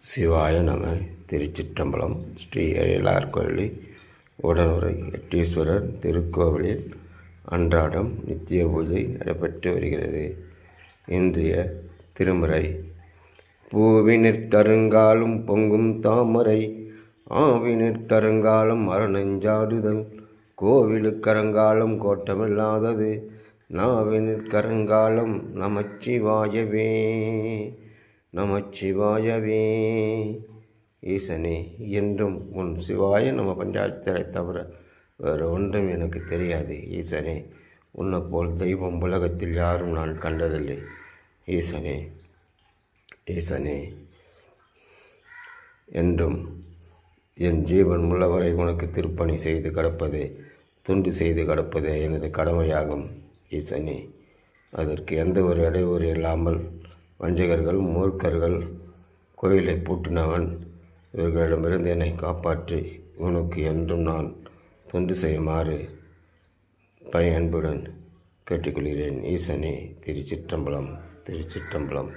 சிவாய நம. திருச்சிற்றம்பலம். ஸ்ரீ அயலார் கோயிலி உடனுரை எட்டீஸ்வரர் திருக்கோவிலில் அன்றாடம் நித்திய பூஜை நடைபெற்று வருகிறது. இன்றைய திருமுறை: பூவினிற்கருங்காலும் பொங்கும் தாமரை, ஆவினிற்கருங்காலம் அறநெஞ்சாடுதல், கோவிலுக்கரங்காலம் கோட்டமில்லாதது, நாவினிற்கரங்காலம் நமச்சிவாயவே நமச்சிவாயவே. ஈசனே, என்றும் உன் சிவாய நம பஞ்சாட்சரை தவிர வேறு ஒன்றும் எனக்கு தெரியாது. ஈசனே, உன்னைப்போல் தெய்வம் உலகத்தில் யாரும் நான் கண்டதில்லை. ஈசனே, ஈசனே, என்றும் என் ஜீவன் உள்ளவரை உனக்கு திருப்பணி செய்து கிடப்பதே, துண்டு செய்து கிடப்பதே எனது கடமையாகும். ஈசனே, அதற்கு எந்த ஒரு இடையூறு இல்லாமல் வஞ்சகர்கள், மூர்க்கர்கள், கோயிலை பூட்டினவன் இவர்களிடமிருந்து என்னை காப்பாற்றி உனக்கு என்றும் நான் தொண்டு செய்யுமாறு பணி அன்புடன் கேட்டுக்கொள்கிறேன். ஈசனே. திருச்சிற்றம்பலம். திருச்சிற்றம்பலம்.